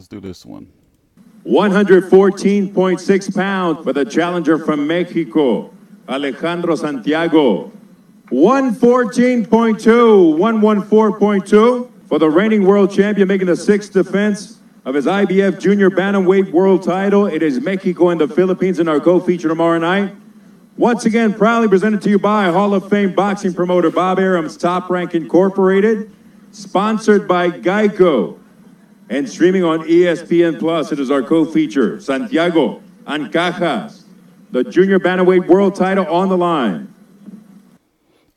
Let's do this one. 114.6 pounds for the challenger from Mexico, Alejandro Santiago. 114.2, 114.2 for the reigning world champion, making the sixth defense of his IBF Junior Bantamweight World title. It is Mexico and the Philippines in our co-feature tomorrow night. Once again, proudly presented to you by Hall of Fame boxing promoter Bob Arum's Top Rank Incorporated, sponsored by Geico, and streaming on ESPN Plus. It is our co-feature, Santiago Ancajas, the Junior Bantamweight World title on the line.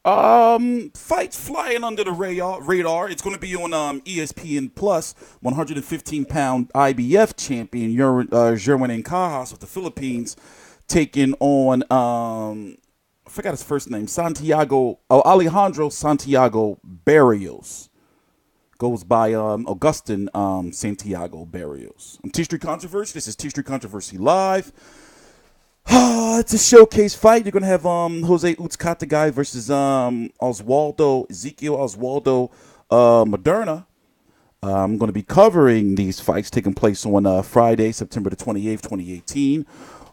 Fights flying under the radar. It's going to be on ESPN Plus. 115-pound IBF champion Jerwin Ancajas of the Philippines taking on I forgot his first name, Alejandro Santiago Barrios. Goes by Augustin Santiago Barrios. I'm T-Street Controversy. This is T-Street Controversy Live. It's a showcase fight. You're going to have José Uzcátegui versus Ezequiel Maderna. I'm going to be covering these fights taking place on Friday, September the 28th, 2018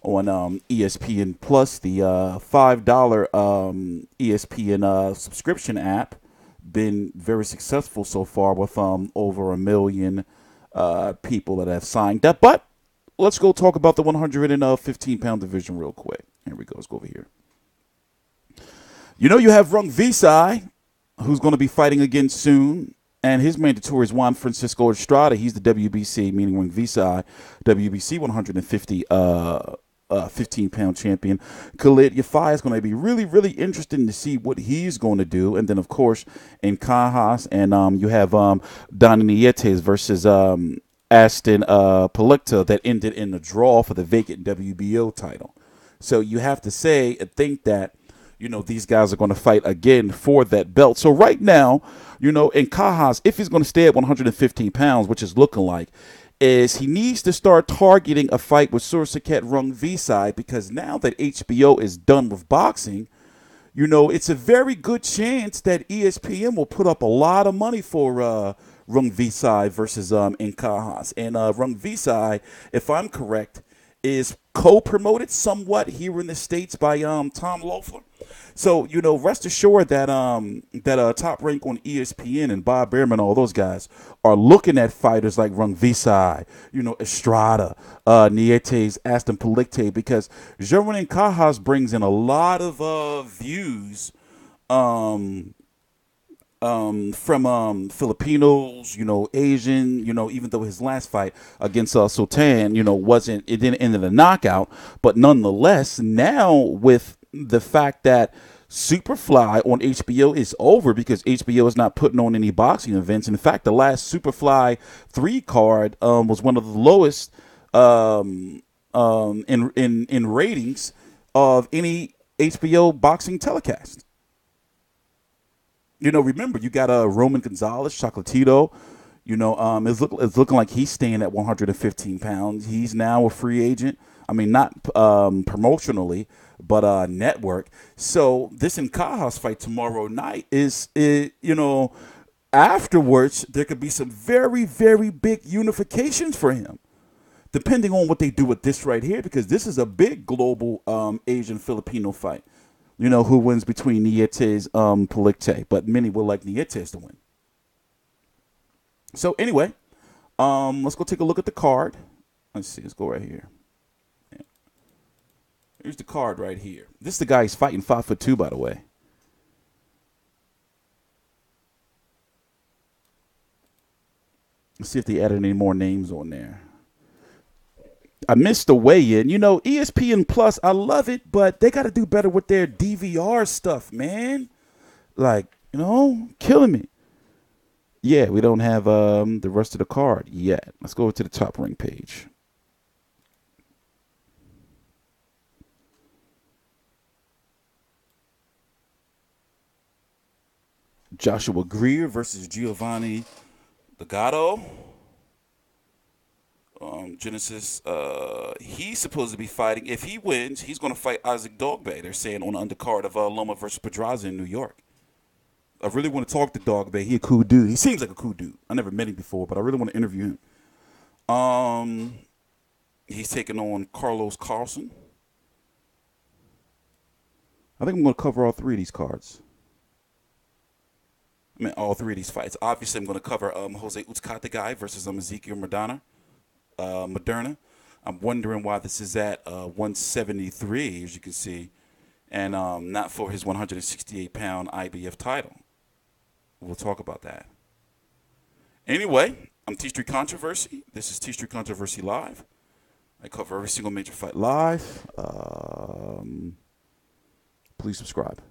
on ESPN Plus, the $5 ESPN subscription app. Been very successful so far with over 1 million people that have signed up. But let's go talk about the 115-pound division real quick. Here we go. Let's go over here. You know, you have Rungvisai, who's going to be fighting again soon, and his mandatory is Juan Francisco Estrada. He's the WBC, meaning Rungvisai, WBC 15-pound champion. Khalid Yafai is going to be really, really interesting to see what he's going to do. And then, of course, Ancajas, and you have Donnie Nietes versus Aston Palicte that ended in a draw for the vacant WBO title. So you have to say and think that, you know, these guys are going to fight again for that belt. So right now, you know, Ancajas, if he's going to stay at 115 pounds, which is looking like, is he needs to start targeting a fight with Sursaket Rungvisai, because now that HBO is done with boxing, you know, it's a very good chance that ESPN will put up a lot of money for Rungvisai versus Ancajas. And Rungvisai, if I'm correct, is co-promoted somewhat here in the States by Tom Loeffler. So, you know, rest assured that Top Rank on ESPN and Bob Behrman, all those guys, are looking at fighters like Rungvisai, you know, Estrada, Nietes, Aston Palicte, because Jerwin Ancajas brings in a lot of views from Filipinos, you know, Asian, you know, even though his last fight against Sultan, you know, it didn't end in a knockout, but nonetheless, now with the fact that Superfly on HBO is over because HBO is not putting on any boxing events. In fact, the last Superfly 3 card was one of the lowest in ratings of any HBO boxing telecast. You know, remember, you got Roman Gonzalez, Chocolatito. You know, it's looking like he's staying at 115 pounds. He's now a free agent. I mean, not promotionally, but network. So this Ancajas fight tomorrow night is, you know, afterwards, there could be some very, very big unifications for him, depending on what they do with this right here, because this is a big global Asian Filipino fight. You know, who wins between Nietes, Palicte, but many would like Nietes to win. So anyway, let's go take a look at the card. Let's see, let's go right here. Yeah. Here's the card right here. This is the guy he's fighting, 5'2", by the way. Let's see if they added any more names on there. I missed the weigh-in. You know, ESPN Plus, I love it, but they got to do better with their DVR stuff, man. Like, you know, killing me. Yeah, we don't have the rest of the card yet. Let's go to the Top Rank page. Joshua Greer versus Giovanni Legato. Genesis, he's supposed to be fighting. If he wins, he's going to fight Isaac Dogbe. They're saying on the undercard of Loma versus Pedraza in New York. I really want to talk to Dogbe. He a cool dude. He seems like a cool dude. I never met him before, but I really want to interview him. He's taking on Carlos Carlson. I think I'm going to cover all three of these cards. I mean, all three of these fights. Obviously, I'm going to cover José Uzcátegui versus Ezequiel Maderna. I'm wondering why this is at 173, as you can see, and not for his 168-pound IBF title. We'll talk about that. Anyway, I'm TstreeT Controversy. This is TstreeT Controversy Live. I cover every single major fight live. Please subscribe.